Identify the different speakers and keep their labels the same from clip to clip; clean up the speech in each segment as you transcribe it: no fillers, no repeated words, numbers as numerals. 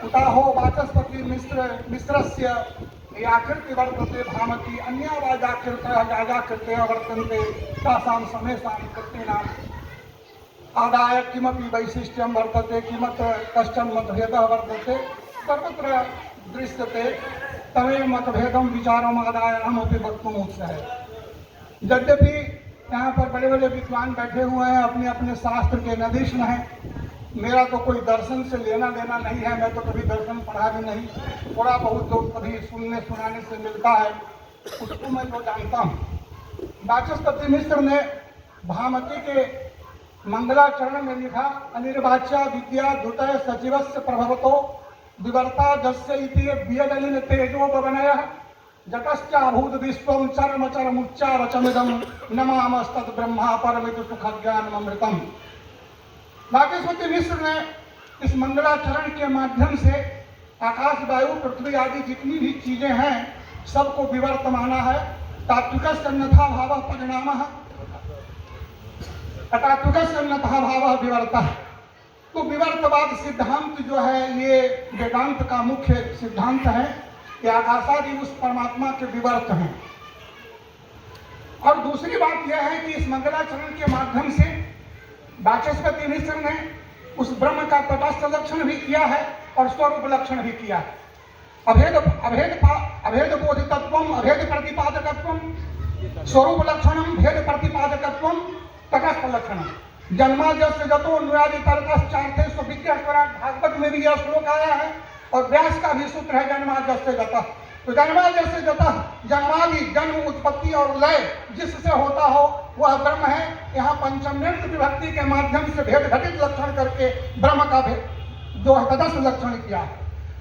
Speaker 1: उताहो वाचस्पति मिश्रस्य याकृति वर्तते भामति अन्या वाजाकृतयः जाजाकृतयः वर्तन्ते तासां समेषां कृतीनाम् आदाय किमपि वैशिष्ट्यं वर्तते किमत्र कश्चन मतभेदः वर्तते सर्वत्र दृश्यते तमेव मतभेदं विचारम् आदाय अहमपि वक्तुमुत्सहे। यद्यपि यहाँ पर बड़े बड़े विद्वान बैठे हुए हैं, अपने अपने शास्त्र के नदीष्ण हैं, मेरा तो कोई दर्शन से लेना देना नहीं है, मैं तो कभी दर्शन पढ़ा भी नहीं, थोड़ा बहुत जो कभी सुनने सुनाने से मिलता है उसको मैं तो जानता हूँ। वाचस्पति मिश्र ने भामती के मंगलाचरण में लिखा, अनिर्वाच्या विद्या द्युतय सचिवस्य प्रभवतो विवर्ता जस्य इति वियदलिन तेजो बवनयः जतश्चाभूत विश्वं चरम चरमुच्चावचमिदं नमामस्तत् ब्रह्मा परमित सुखज्ञानमृतम्। वाचस्पति मिश्र ने इस मंगलाचरण के माध्यम से आकाश वायु पृथ्वी आदि जितनी भी चीजें हैं सबको विवर्त माना है। तात्विकस्य अन्यथा भावः परिणामः, अतात्विकस्य अन्यथा भावः विवर्तः। तो विवर्तवाद सिद्धांत जो है ये वेदांत का मुख्य सिद्धांत है कि आकाशादि उस परमात्मा के विवर्त हैं। और दूसरी बात यह है कि इस मंगलाचरण के माध्यम से वाचस्पति मिश्र ने उस ब्रह्म का तटस्थ लक्षण भी किया है और स्वरूप लक्षण भी किया है। अभेद बोधितत्वम अभेद प्रतिपादकत्वम स्वरूप लक्षणम भेद प्रतिपादकत्वम तटस्थ लक्षणम जन्माद्यस्य जतो अनुयादि तर्कश्चार्थे स्वविद्यास्वराट। भागवत में भी यह श्लोक आया है और व्यास का भी सूत्र है जन्माद्यस्य जतः। तो जन्माद्यस्य जतः जन्मादि जन्म उत्पत्ति और लय जिससे होता हो वह ब्रह्म है। यहाँ पंचम्यंत विभक्ति के माध्यम से भेद घटित लक्षण करके ब्रह्म का भेद जो है तटस्थ लक्षण किया है।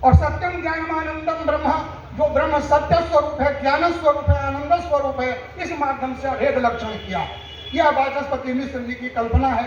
Speaker 1: और सत्यम ज्ञानमानंदम ब्रह्म, जो ब्रह्म सत्य स्वरूप है, ज्ञान स्वरूप है, आनंद स्वरूप है, इस माध्यम से अभेद लक्षण किया। यह वाचस्पति मिश्र जी की कल्पना है।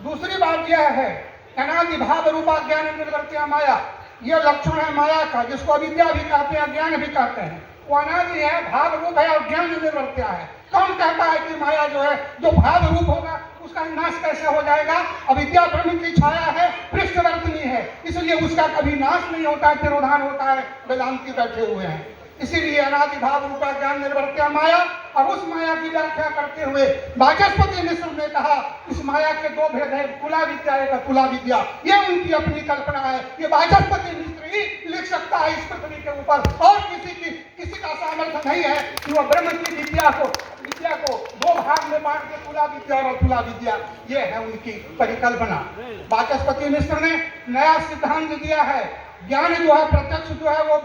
Speaker 1: दूसरी बात यह है अनादि भाव रूपा ज्ञान निर्वर्त्या माया, यह लक्षण है माया का, जिसको अविद्या भी कहते हैं, ज्ञान भी कहते हैं। वो अनादि है, भाव रूप है और ज्ञान निर्वर्त्या है। कौन कहता है कि माया जो है जो भाव रूप होगा उसका नाश कैसे हो जाएगा? अविद्या ब्रह्म की छाया है, पृष्ठवर्तनी है, इसलिए उसका कभी नाश नहीं होता है, तिरोधान होता है। वेदांती बैठे हुए हैं, इसीलिए अनादि भाव रूपा ज्ञान निर्वर्त्या माया। और उस माया की व्याख्या करते हुए वाचस्पति मिश्र ने कहा इस माया के दो भेद है, कुला विद्या एक अकुला विद्या। ये उनकी अपनी कल्पना है, ये वाचस्पति मिश्र ही लिख सकता है इस पृथ्वी के ऊपर। और किसी का सामर्थ्य नहीं है कि वह ब्रह्म की विद्या को दो भाग में बांट के कुला विद्या और अकुला विद्या, ये है उनकी परिकल्पना। वाचस्पति मिश्र ने नया सिद्धांत दिया है। ज्ञान जो है प्रत्यक्ष जो है वो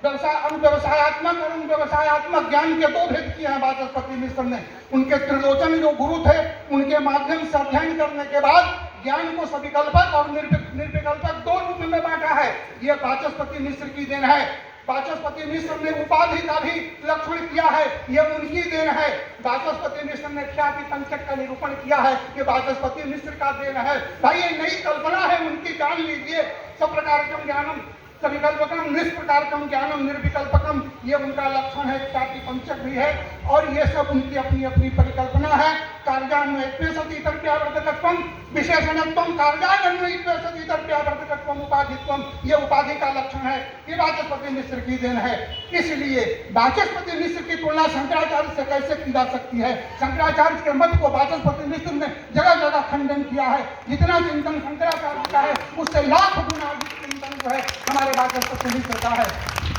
Speaker 1: अनुव्यवसायत्मक और व्यवसायत्मक ज्ञान के दो भेद किए हैं वाचस्पति मिश्र ने। उनके त्रिलोचन जो गुरु थे उनके माध्यम से अध्ययन करने के बाद ज्ञान को सविकल्पक और निर्विकल्पक दो रूप में बांटा है। यह वाचस्पति मिश्र की देन है। वाचस्पति मिश्र ने उपाधि का भी लक्षण किया है, यह उनकी देन है। वाचस्पति मिश्र ने ख्याति पंचक का निरूपण किया है, ये वाचस्पति मिश्र का देन है। भाई ये नई कल्पना है उनकी, जान लीजिए। सब प्रकारकम ज्ञानम सविकल्पकम निष्प्रकारकम ज्ञानम निर्विकल्पकम, ये उनका लक्षण है। ख्याति पंचक भी है और ये सब उनकी अपनी अपनी परिकल्पना है। कार्यान्वयत्वम विशेषणत्वम कार्यान्वयत्वम उपाधित्वम, ये उपाधि का लक्षण है। ये वाचस्पति मिश्र की देन है। इसलिए वाचस्पति मिश्र की तुलना शंकराचार्य से कैसे की जा सकती है? शंकराचार्य के मत को वाचस्पति मिश्र ने जगह जगह खंडन किया है। जितना चिंतन शंकराचार्य का है उससे लाख गुना अधिक चिंतन जो है हमारे वाचस्पति मिश्र का है।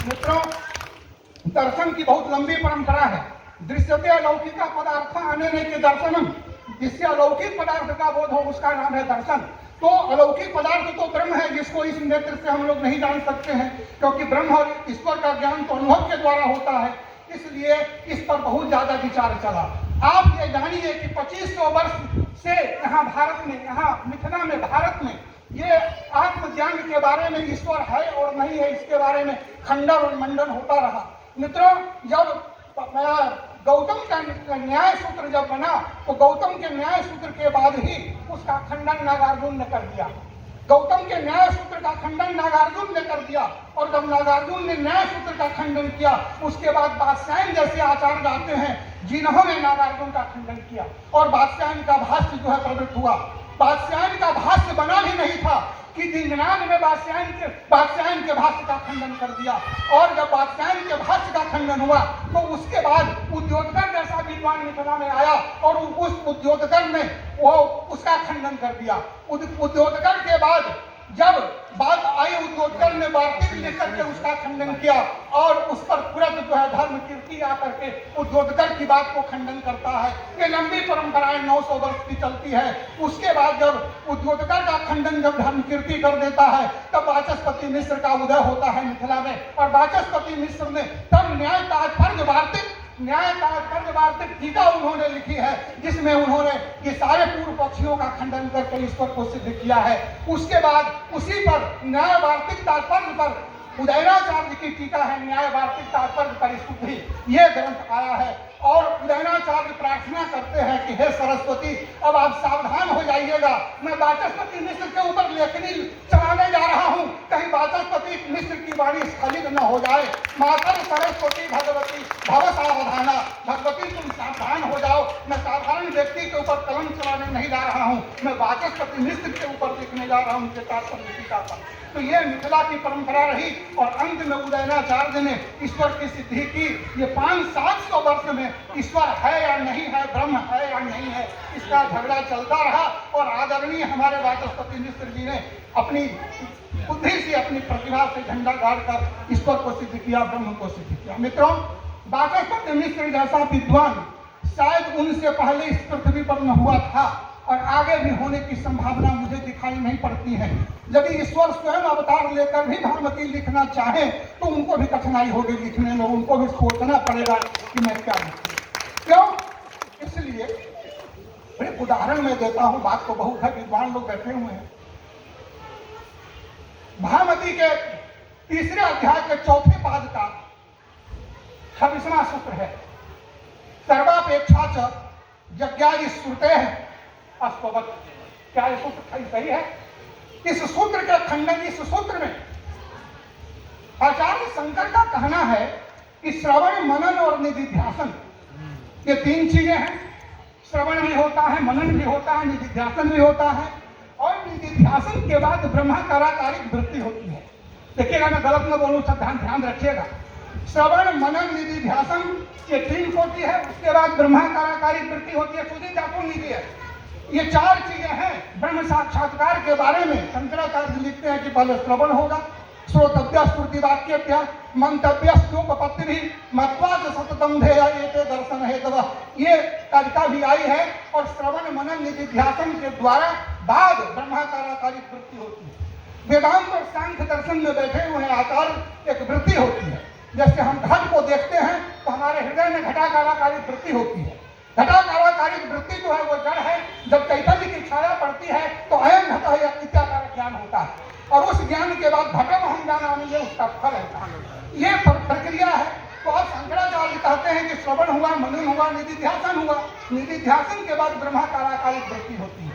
Speaker 1: मित्रों, दर्शन की बहुत लंबी परंपरा है। दृश्यते अलौकिक पदार्थ अनेने के दर्शनम, जिससे अलौकिक पदार्थ का बोध हो उसका नाम है दर्शन। तो अलौकिक पदार्थ तो ब्रह्म है, जिसको इस नेत्र से हम लोग नहीं जान सकते हैं, क्योंकि ब्रह्म और ईश्वर का ज्ञान तो अनुभव के द्वारा होता है। इसलिए इस पर बहुत ज्यादा विचार चला। आप ये जानिए कि 2500 वर्ष से यहाँ भारत में, यहाँ मिथिला में, भारत में ये आत्मज्ञान के बारे में, ईश्वर है और नहीं है इसके बारे में खंडन और मंडन होता रहा। मित्रों, जब गौतम का न्याय सूत्र जब बना तो गौतम के न्याय सूत्र के बाद ही उसका खंडन नागार्जुन ने कर दिया। गौतम के न्याय सूत्र का खंडन नागार्जुन ने कर दिया। और जब नागार्जुन ने न्याय सूत्र का खंडन किया उसके बाद बादशायन जैसे आचार्य आते हैं जिन्होंने नागार्जुन का खंडन किया और बादशायन का भाष्य जो है प्रवृत्त हुआ। बादशायन का भाष्य बना भी नहीं था, कि दिंगनान ने बादशाहन के भाष्य का खंडन कर दिया। और जब बादशाहन के भाष्य का खंडन हुआ तो उसके बाद उद्योतकर जैसा विद्वान मिथिला में आया और उस उद्योतकर ने वो उसका खंडन कर दिया। उद्योतकर के बाद जब बात आई, उद्योतकर ने वार्तिक लिख करके उसका खंडन किया और उस पर तुरंत जो है धर्म कीर्ति आकर के उद्योतकर की बात को खंडन करता है। ये लंबी परंपराएं 900 वर्ष की चलती है। उसके बाद जब उद्योतकर का खंडन जब धर्म कीर्ति कर देता है तब वाचस्पति मिश्र का उदय होता है मिथिला में। और वाचस्पति मिश्र ने तब न्याय तात्पर्य वार्तिक टीका उन्होंने लिखी है, जिसमें उन्होंने ये सारे पूर्व पक्षियों का खंडन करके ईश्वर को सिद्ध किया है। उसके बाद उसी पर न्याय वार्तिक तात्पर्य पर उदयनाचार्य की टीका है, न्याय वार्तिक तात्पर्य परिशुद्धि, ये ग्रंथ आया है। और उदयनाचार्य प्रार्थना करते हैं कि हे सरस्वती, अब आप सावधान हो जाइएगा, मैं वाचस्पति मिश्र के ऊपर लेखनी चलाने जा रहा हूं, कहीं वाचस्पति मिश्र की वाणी स्खलित न हो जाए। मातर सरस्वती भगवती भव सावधाना, भगवती तुम सावधान हो जाओ, मैं साधारण व्यक्ति के ऊपर कलम चलाने नहीं जा रहा हूं, मैं वाचस्पति मिश्र के ऊपर लिखने जा रहा हूं तात्पर्य। तो ये मिथिला की परंपरा रही और अंत में उदयनाचार्य ने ईश्वर की सिद्धि की। ये 500-700 वर्ष में ईश्वर है या नहीं है, ब्रह्म है या नहीं है, इसका झगड़ा चलता रहा। और आदरणीय हमारे वाचस्पति मिश्र जी ने अपनी बुद्धि से, अपनी प्रतिभा से झंडा गाड़कर ईश्वर को सिद्ध किया, ब्रह्म को सिद्ध किया। मित्रों, वाचस्पति मिश्र जैसा विद्वान शायद उनसे पहले इस पृथ्वी पर न हुआ था और आगे भी होने की संभावना मुझे दिखाई नहीं पड़ती है। यदि ईश्वर स्वयं अवतार लेकर भी भागवती लिखना चाहे तो उनको भी कठिनाई होगी लिखने में, उनको भी सोचना पड़ेगा कि मैं क्या लिखूं। क्यों? इसलिए एक उदाहरण मैं देता हूं, बात तो बहुत है, विद्वान लोग बैठे हुए हैं। भागवती के 3रे अध्याय के 4थे पाद का 26वां सूत्र है, सर्वापेक्षा च यज्ञादि श्रुते है अस्तवत्। क्या ये सूत्र सही है? इस सूत्र के खंडन, इस सूत्र में आचार्य शंकर का कहना है कि श्रवण, मनन और निधिध्यासन, ये 3 चीजें हैं। श्रवण भी होता है, मनन भी होता है, निधिध्यासन भी होता है। और निधिध्यासन के बाद ब्रह्माकाराकारिक वृत्ति होती है। देखिएगा, मैं गलत न बोलूं, सब ध्यान रखिएगा। श्रवण, मनन, निधिध्यासन ये 3 कोटि है। उसके बाद ब्रह्माकाराकारिक वृत्ति होती है, सुधी जापुर निधि है। ये 4 चीजें हैं। ब्रह्म साक्षात्कार के बारे में शंकराचार्य लिखते हैं कि पहले श्रवण होगा, श्रोतव्य स्मृति वाक्यप्य मंतव्य स्योपपत्ति भी मत्वा सततम ध्येय एते दर्शन हेतव, ये कारिका भी आई है। और श्रवण, मनन, निधिध्यासन के द्वारा बाद ब्रह्माकाराकारिक वृत्ति होती है। वेदांत और सांख्य दर्शन में बैठे हुए आचार्य एक वृत्ति होती है। जैसे हम घट को देखते हैं तो हमारे हृदय में घटाकाराकारिक वृत्ति होती है। घटाकाराकारिक वृत्ति जो है वो जड़ है। जब चैतन्य की छाया पड़ती है तो अयं घट या इत्याकारक ज्ञान होता है, और उस ज्ञान के बाद घटम हम जानामि, ये उसका फल है। ये प्रक्रिया है। तो अब शंकराचार्य कहते हैं कि श्रवण हुआ, मनन हुआ, निधिध्यासन हुआ। निधिध्यासन के बाद ब्रह्माकाराकारिक वृत्ति होती है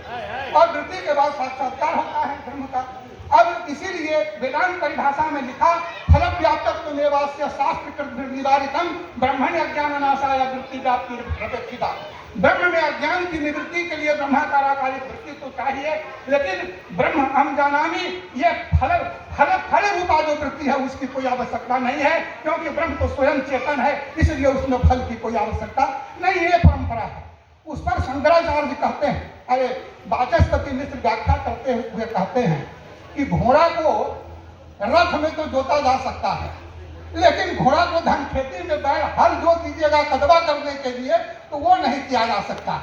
Speaker 1: और वृत्ति के बाद साक्षात्कार होता है ब्रह्म का। अब इसीलिए वेदांत परिभाषा में लिखा, फल व्याप्तत्व निवास्य शास्त्र कृत निवारितम ब्रह्मण्य अज्ञाननाशाय वृत्ति व्याप्ति अपेक्षिता। ब्रह्म में अज्ञान की निवृत्ति के लिए ब्रह्माकाराकारिक वृत्ति तो चाहिए, लेकिन ब्रह्म हम जानामि ये फल रूपा जो वृत्ति है उसकी कोई आवश्यकता नहीं है, क्योंकि ब्रह्म तो स्वयं चेतन है, इसलिए उसमें फल की कोई आवश्यकता नहीं। ये परंपरा है। उस पर शंकराचार्य कहते हैं, अरे वाचस्पति मिश्र व्याख्या करते हुए कहते हैं कि घोड़ा को रथ में तो जोता जा सकता है, लेकिन घोड़ा को धन खेती में बैल हल जोत दीजिएगा कदवा करने के लिए तो वो नहीं किया जा सकता।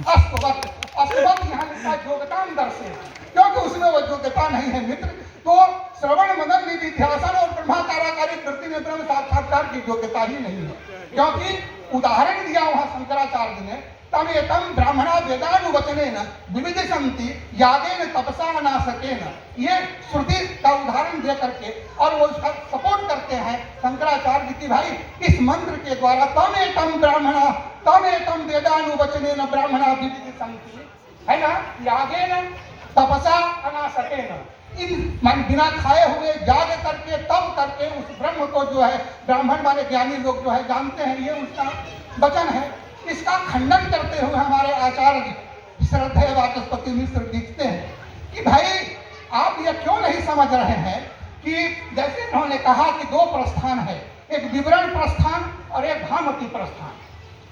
Speaker 1: अस्तवत यहाँ लिखा योग्यतान दर्शे, क्योंकि उसमें वो योग्यता नहीं है मित्र। तो श्रवण, मनन, निधिध्यासन और ब्रह्माकाराकारिक वृत्ति में ब्रह्म साक्षात्कार की योग्यता ही नहीं है, क्योंकि उदाहरण दिया वहां शंकराचार्य ने, तमेतम ब्राह्मणा वेदानुवचनेन विविदिशन्ति यागेन तपसा नाशकेन, ये श्रुति का उदाहरण दे करके और वो सपोर्ट करते हैं शंकराचार्य की भाई इस मंत्र के द्वारा, तमेतम ब्राह्मणा तमेतम वेदानुवचनेन ब्राह्मणा विविदिशन्ति, है ना, यागेन तपसा अनाशकेन, इन मन बिना खाए हुए जाग करके तप करके उस ब्रह्म को जो है ब्राह्मण वाले ज्ञानी लोग जो है जानते हैं, ये उसका वचन है। इसका खंडन करते हुए हमारे आचार्य श्रद्धेय वाचस्पति मिश्र लिखते हैं कि भाई आप ये क्यों नहीं समझ रहे हैं कि जैसे उन्होंने कहा कि दो प्रस्थान है, एक विवरण प्रस्थान और एक भामती प्रस्थान।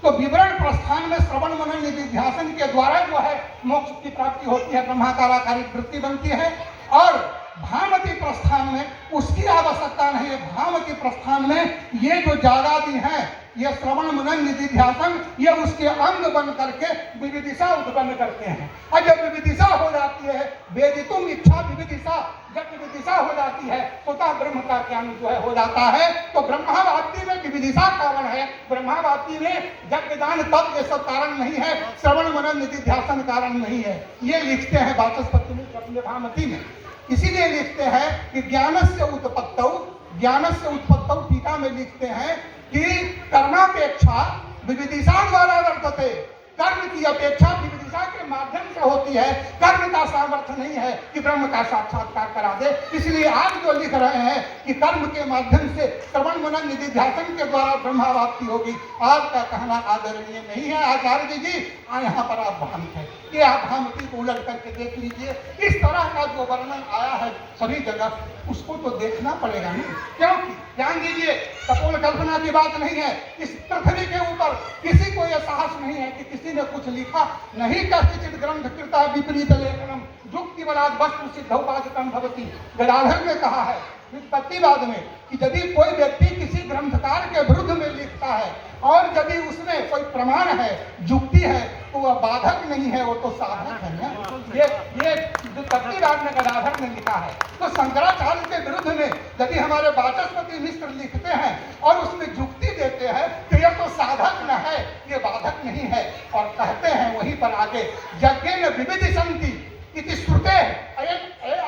Speaker 1: तो विवरण प्रस्थान में श्रवण मनन निधिध्यासन के द्वारा जो है मोक्ष की प्राप्ति होती है, ब्रह्माकाराकारी वृत्ति बनती है। और भामती प्रस्थान में उसकी आवश्यकता नहीं है। भामती प्रस्थान में ये जो जागादि हैं, ये श्रवण मनन निधिध्यासन, ये उसके अंग बन करके विविदिशा उत्पन्न करते हैं। और जब विविदिशा हो जाती है, वेदितुम इच्छा विविदिशा, जब विविदिशा हो जाती है तो ब्रह्म का ज्ञान जो है हो जाता है। तो ब्रह्मावाप्ति में विविदिशा कारण है, ब्रह्मावाप्ति में जगदान तब ये सब कारण नहीं है, श्रवण मनन निधिध्यासन कारण नहीं है। ये लिखते हैं वाचस्पति में अपने भामती में। इसीलिए लिखते हैं कि ज्ञानस्य उत्पत्तौ, ज्ञानस्य उत्पत्तौ टीका में लिखते हैं कि कर्मापेक्षा विविदिशा द्वारा वर्तते, कर्म की अपेक्षा विविदिशा के माध्यम से होती है। कर्म का सामर्थ्य नहीं है कि ब्रह्म का साक्षात्कार करा दे। इसलिए आप जो लिख रहे हैं कि कर्म के माध्यम से श्रवण मनन निधिध्यासन के द्वारा ब्रह्मावाप्ति होगी, आपका कहना आदरणीय नहीं है आचार्य जी। यहाँ पर आप भ्रांत है, ये आप भामती को उलट करके देख लीजिए। इस तरह का जो वर्णन आया है सभी जगह, उसको तो देखना पड़ेगा नहीं, क्योंकि ध्यान दीजिए, कपोल कल्पना की बात नहीं है। इस पृथ्वी के ऊपर किसी को यह साहस नहीं है कि किसी ने कुछ लिखा नहीं। कश्चित् ग्रंथ कृता विपरीत लेखनम युक्ति बलात् वस्तु सिद्धौपाधिकम भवति। गदाधर ने कहा है व्युत्पत्तिवाद में कि यदि कोई व्यक्ति किसी ग्रंथकार के विरुद्ध में लिखता है और यदि उसमें कोई प्रमाण है, युक्ति है, तो वह बाधक नहीं है, वो तो साधक है ना। ये व्युत्पत्तिवाद में गदाधर ने लिखा है। तो शंकराचार्य के विरुद्ध में यदि हमारे वाचस्पति मिश्र लिखते हैं और उसमें युक्ति देते हैं तो यह तो साधक न है, ये बाधक नहीं है। और कहते हैं वहीं पर आगे, यज्ञेन विविदिशन्ति इति श्रुते,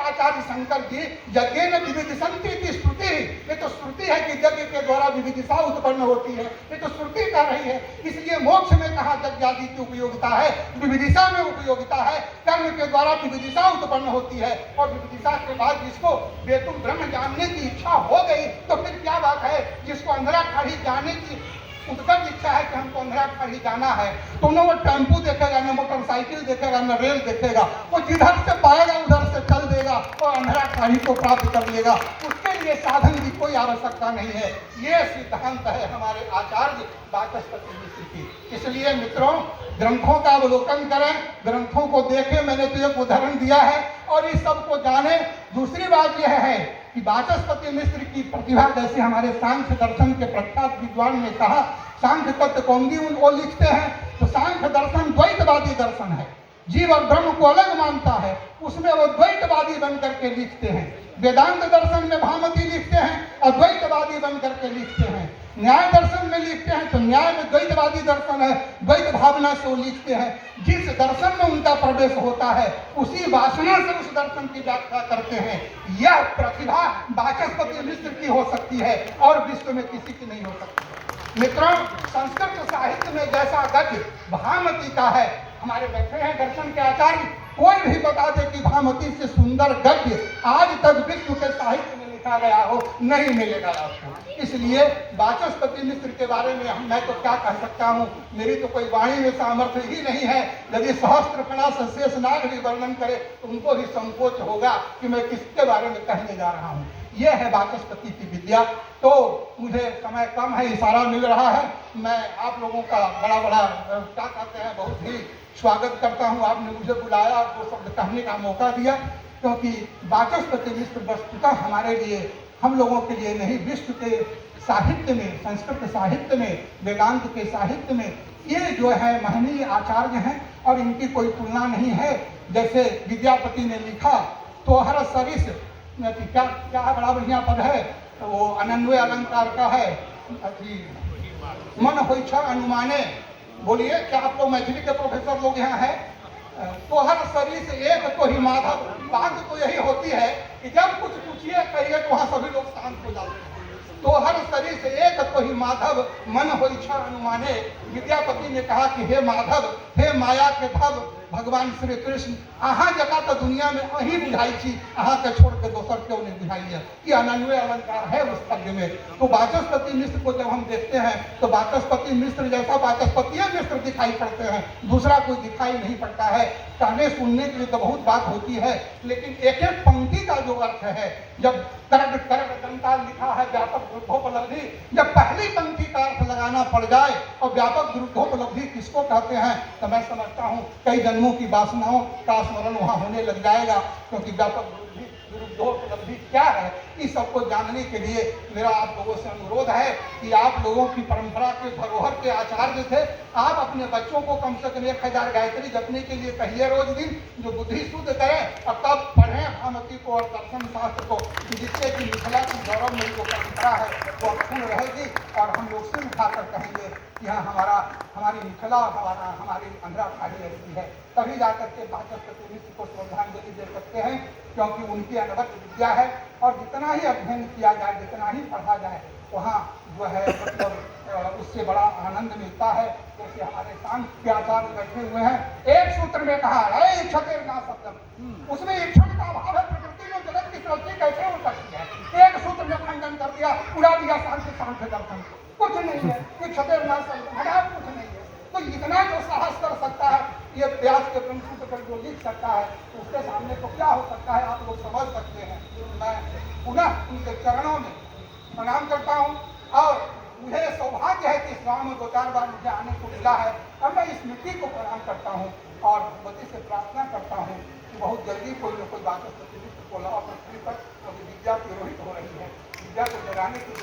Speaker 1: आचार्य शंकर जी, यज्ञेन विविदिशन्ति इति श्रुति, ये तो श्रुति है कि यज्ञ के द्वारा विविदिशा उत्पन्न होती है, ये तो श्रुति कह रही है। इसलिए मोक्ष में कहा यज्ञ आदि की उपयोगिता है, विविदिशा में उपयोगिता है। कर्म के द्वारा विविदिशा उत्पन्न होती है और विविदिशा के बाद जिसको बेतुम ब्रह्म जानने की इच्छा हो गई तो फिर क्या बात है। जिसको अंधरा खाड़ी जाने की उत्कट इच्छा है कि हमको अंधरा खाड़ी जाना है, तो न वो टेम्पू देखेगा, न मोटरसाइकिल देखेगा, न रेल देखेगा, वो जिधर से पाएगा उधर से चल देगा और अंधरा खाड़ी को प्राप्त कर लेगा। उसके लिए साधन की कोई आवश्यकता नहीं है। ये सिद्धांत है हमारे आचार्य वाचस्पति मिश्र की। इसलिए मित्रों, ग्रंथों का अवलोकन करें, ग्रंथों को देखें। मैंने तो एक उदाहरण दिया है और इस सब को जाने। दूसरी बात यह है कि वाचस्पति मिश्र की प्रतिभा, जैसे हमारे सांख्य दर्शन के प्रख्यात विद्वान ने कहा, सांख्य तत्व कौंगी वो लिखते हैं, तो सांख्य दर्शन द्वैतवादी दर्शन है, जीव और ब्रह्म को अलग मानता है, उसमें वो द्वैतवादी बन करके लिखते हैं। वेदांत दर्शन में भामती लिखते हैं और द्वैतवादी बन करके लिखते हैं। न्याय दर्शन में लिखते हैं तो न्याय में द्वैतवादी दर्शन है, द्वैत भावना से वो लिखते हैं। जिस दर्शन में उनका प्रवेश होता है उसी वासना से उस दर्शन की व्याख्या करते हैं। यह प्रतिभा वाचस्पति मिश्र की हो सकती है और विश्व में किसी की नहीं हो सकती। मित्रों, संस्कृत साहित्य में जैसा गद्य भामती का है, हमारे बैठे हैं दर्शन के आचार्य, कोई भी बता दे कि भामती से सुंदर गद्य आज तक विश्व के साहित्य में लिखा गया हो, नहीं मिलेगा आपको। इसलिए वाचस्पति मिश्र के बारे में मैं तो क्या कह सकता हूँ, मेरी तो कोई वाणी में सामर्थ्य ही नहीं है। यदि सहस्त्रफणा से शेषनाग भी वर्णन करे तो उनको भी संकोच होगा कि मैं किसके बारे में कहने जा रहा हूँ। यह है वाचस्पति की विद्या। तो मुझे समय कम है, इशारा मिल रहा है, मैं आप लोगों का बड़ा क्या कहते हैं, बहुत ही स्वागत करता हूँ। आपने मुझे बुलाया, दो शब्द कहने का मौका दिया, क्योंकि वाचस्पति मिश्र वस्तुतः हमारे लिए, हम लोगों के लिए नहीं, विश्व के साहित्य में, संस्कृत साहित्य में, वेदांत के साहित्य में ये जो है महनीय आचार्य हैं और इनकी कोई तुलना नहीं है। जैसे विद्यापति ने लिखा, तो हर सरिस क्या क्या बड़ा बढ़िया पद है, वो अनन्वय अलंकार का है, मन हो इच्छा अनुमाने। बोलिए, क्या आप लोग मैथिली के प्रोफेसर लोग यहाँ हैं? तो हर शरीर से एक तो ही माधव। बात तो यही होती है कि जब कुछ पूछिए कहिए तो वहाँ सभी लोग शांत हो जाते हैं। तो हर शरीर से एक तो ही माधव, मन हो इच्छा अनुमाने। विद्यापति ने कहा कि हे माधव, हे माया के भव भगवान श्री कृष्ण, अहाँ जगह तो दुनिया में अही बुझाई छी, अहाँ के छोड़ के दोसर क्यों नहीं बुझाइए। कि अनन्वय अलंकार है उस पद्य में। तो वाचस्पति मिश्र को जब हम देखते हैं तो वाचस्पति मिश्र जैसा वाचस्पति मिश्र दिखाई पड़ते हैं, दूसरा कोई दिखाई नहीं पड़ता है। कहने सुनने के लिए तो बहुत बात होती है, लेकिन एक एक पंक्ति का जो अर्थ है, जब करग करग दंताल लिखा है व्यापक विरुद्धोपलब्धि, जब पहली पंक्ति का अर्थ लगाना पड़ जाए और व्यापक विरुद्धोपलब्धि किसको कहते हैं, तो मैं समझता हूँ कई जन्मों की वासनाओं का स्मरण वहाँ होने लग जाएगा। क्योंकि व्यापक विरुद्धोपलब्धि क्या है, इस सबको जानने के लिए मेरा आप लोगों से अनुरोध है कि आप लोगों की परंपरा के धरोहर के आचार्य थे, आप अपने बच्चों को कम से कम 1000 गायत्री जपने के लिए कहिए रोज दिन, जो बुद्धि शुद्ध करें और तब पढ़ें भामती को और दर्शन शास्त्र को, जिससे कि मिथिला की गौरव में जो परंपरा है वो अक्षुण रहेगी और हम लोग सिर उठाकर कहेंगे कि हाँ हमारी मिथिला हमारी आंध्रा खाड़ी ऐसी है। तभी जाकर के वाचस्पति मिश्र को श्रद्धांजलि दे सकते हैं, क्योंकि उनकी अनवरत विद्या है और जितना ही अध्ययन किया जाए, जितना ही पढ़ा जाए, वहाँ जो है मतलब उससे बड़ा आनंद मिलता है। जैसे हमारे शांत के आचार्य बैठे हुए हैं, एक सूत्र में कहा उसमें इच्छा का अभाव है, प्रकृति में जगत की सृष्टि कैसे हो सकती है, एक सूत्र में खंडन कर दिया, उड़ा दिया सांख्य दर्शन, कुछ नहीं है, कुछ नहीं है। तो इतना जो साहस कर सकता है ये व्यास के ब्रह्मसूत्र पर जो लिख सकता है, उसके सामने तो क्या हो सकता है, आप लोग समझ सकते हैं। मैं पुनः उनके चरणों में प्रणाम करता हूँ और मुझे सौभाग्य है कि इस गाँव में 2-4 बार मुझे आने को मिला है और मैं इस मिट्टी को प्रणाम करता हूँ और भगवती से प्रार्थना करता हूँ कि बहुत जल्दी कोई न कोई वाचस्पति मिश्र को लाओ पृथ्वी पर, क्योंकि विद्या तिरोहित हो रही है, विद्या को जगाने की